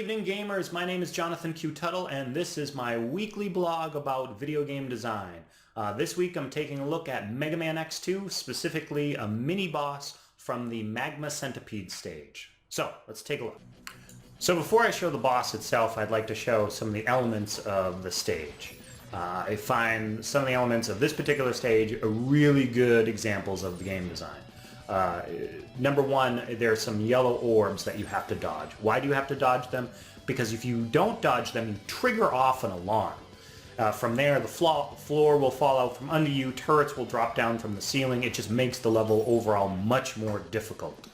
evening, gamers. My name is Jonathan Q. Tuttle, and this is my weekly blog about video game design. This week I'm taking a look at Megaman X2, specifically a mini-boss from the Magma Centipede stage. So, let's take a look. So before I show the boss itself, I'd like to show some of the elements of the stage. I find some of the elements of this particular stage are really good examples of the game design. Number one, there are some yellow orbs that you have to dodge. Why do you have to dodge them? Because if you don't dodge them, you trigger off an alarm. From there, the floor will fall out from under you, turrets will drop down from the ceiling. It just makes the level overall much more difficult.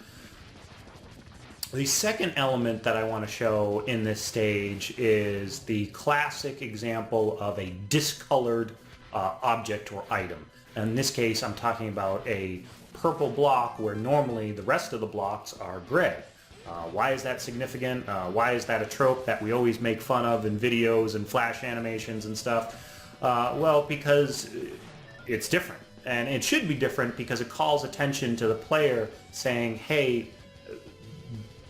The second element that I want to show in this stage is the classic example of a discolored object or item. In this case, I'm talking about a purple block where normally the rest of the blocks are gray. Why is that significant? Why is that a trope that we always make fun of in videos and flash animations and stuff? Well, because it's different. And it should be different because it calls attention to the player saying, hey,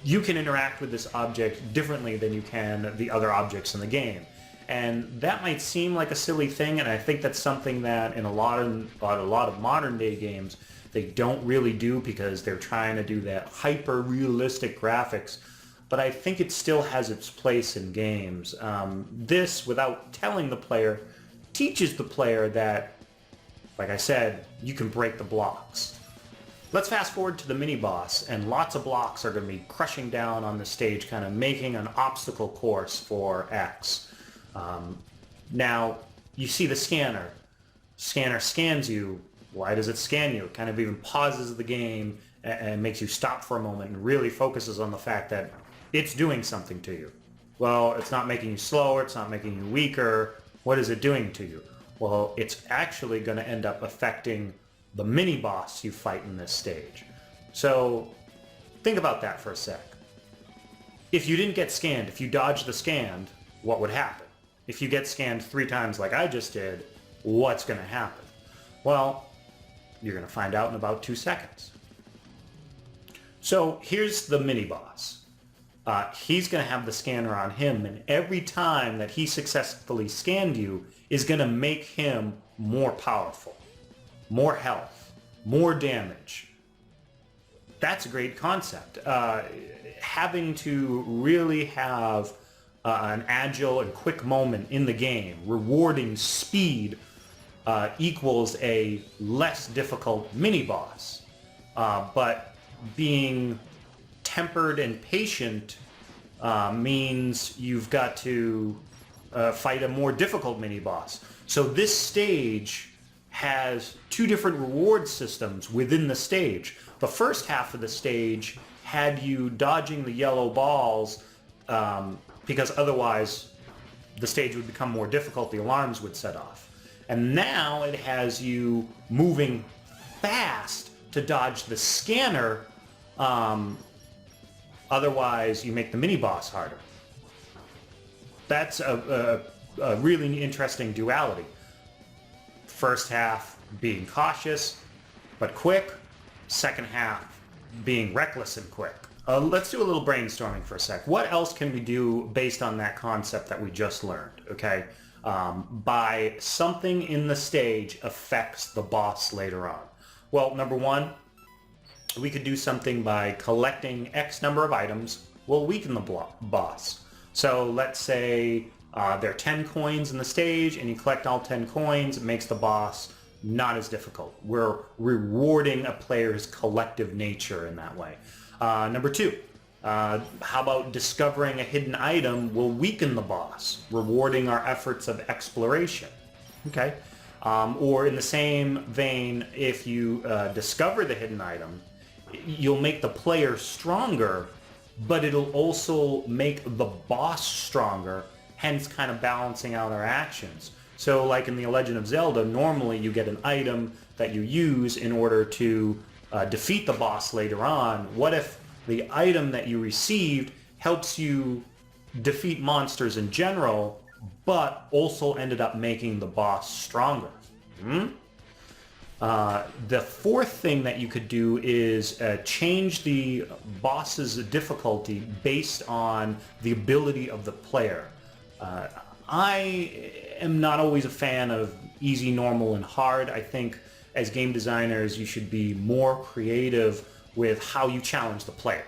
you can interact with this object differently than you can the other objects in the game. And that might seem like a silly thing, and I think that's something that in a lot of modern day games they don't really do because they're trying to do that hyper-realistic graphics, but I think it still has its place in games. This, without telling the player, teaches the player that, like I said, you can break the blocks. Let's fast forward to the mini-boss, and lots of blocks are going to be crushing down on the stage, kind of making an obstacle course for X. Now, you see the scanner. Scanner scans you. Why does it scan you? It kind of even pauses the game and makes you stop for a moment and really focuses on the fact that it's doing something to you. Well, it's not making you slower, it's not making you weaker. What is it doing to you? Well, it's actually going to end up affecting the mini-boss you fight in this stage. So, think about that for a sec. If you didn't get scanned, if you dodged the scanned, what would happen? If you get scanned 3 times like I just did, what's going to happen? Well, you're going to find out in about 2 seconds. So here's the mini-boss. He's going to have the scanner on him, and every time that he successfully scanned you is going to make him more powerful, more health, more damage. That's a great concept. Having to really have an agile and quick moment in the game, rewarding speed, equals a less difficult mini-boss. But being tempered and patient means you've got to fight a more difficult mini-boss. So this stage has 2 different reward systems within the stage. The first half of the stage had you dodging the yellow balls because otherwise the stage would become more difficult, the alarms would set off. And now it has you moving fast to dodge the scanner, otherwise you make the mini-boss harder. That's a really interesting duality. First half being cautious but quick, second half being reckless and quick. Let's do a little brainstorming for a sec. What else can we do based on that concept that we just learned, okay? By something in the stage affects the boss later on. Well, number one, we could do something by collecting X number of items will weaken the boss. So let's say there are 10 coins in the stage and you collect all 10 coins, it makes the boss not as difficult. We're rewarding a player's collective nature in that way. Number two, how about discovering a hidden item will weaken the boss, rewarding our efforts of exploration. Okay? Or in the same vein, if you discover the hidden item, you'll make the player stronger, but it'll also make the boss stronger, hence kind of balancing out our actions. So like in The Legend of Zelda, normally you get an item that you use in order to defeat the boss later on. What if the item that you received helps you defeat monsters in general, but also ended up making the boss stronger? The fourth thing that you could do is change the boss's difficulty based on the ability of the player. I am not always a fan of easy, normal, and hard. I think as game designers you should be more creative with how you challenge the player.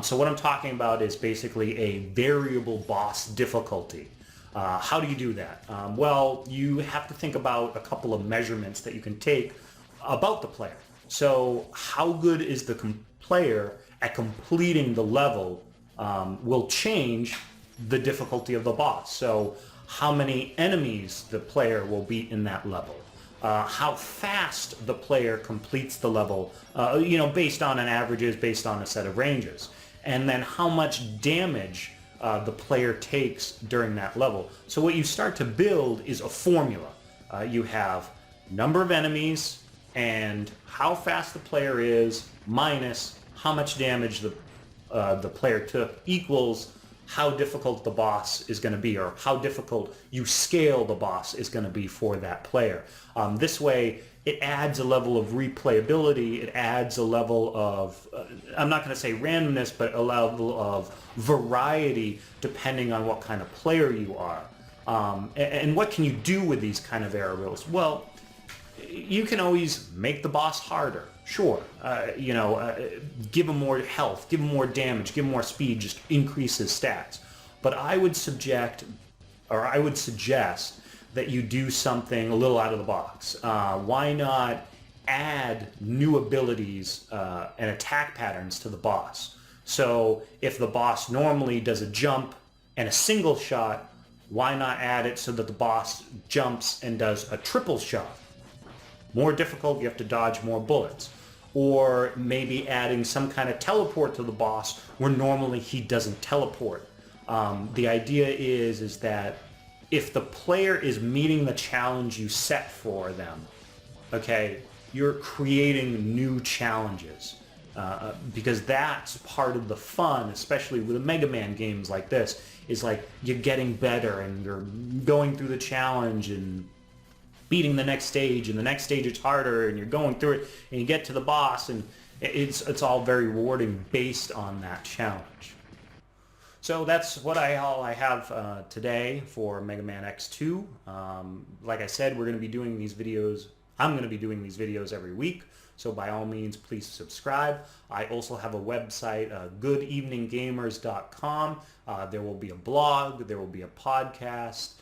So what I'm talking about is basically a variable boss difficulty. How do you do that? Well, you have to think about a couple of measurements that you can take about the player. So how good is the player at completing the level will change the difficulty of the boss. So how many enemies the player will beat in that level. How fast the player completes the level, based on an averages, based on a set of ranges. And then how much damage the player takes during that level. So what you start to build is a formula. You have number of enemies and how fast the player is minus how much damage the player took equals how difficult the boss is going to be, or how difficult you scale the boss is going to be for that player. This way it adds a level of replayability, it adds a level of, I'm not going to say randomness, but a level of variety depending on what kind of player you are. And what can you do with these kind of variables? Well, you can always make the boss harder. Sure, give him more health, give him more damage, give him more speed, just increase his stats. But I would suggest that you do something a little out of the box. Why not add new abilities and attack patterns to the boss? So if the boss normally does a jump and a single shot, why not add it so that the boss jumps and does a triple shot? More difficult, you have to dodge more bullets. Or maybe adding some kind of teleport to the boss where normally he doesn't teleport. The idea is that if the player is meeting the challenge you set for them, okay, you're creating new challenges. Because that's part of the fun, especially with the Mega Man games like this, is like you're getting better and you're going through the challenge and beating the next stage, and the next stage it's harder, and you're going through it, and you get to the boss, and it's all very rewarding based on that challenge. So that's what all I have today for Mega Man X2. Like I said, we're going to be doing these videos. I'm going to be doing these videos every week. So by all means, please subscribe. I also have a website, goodeveninggamers.com. There will be a blog. There will be a podcast.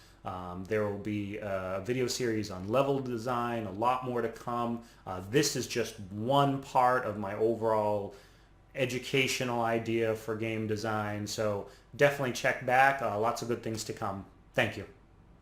There will be a video series on level design, a lot more to come. This is just one part of my overall educational idea for game design, so definitely check back. Lots of good things to come. Thank you.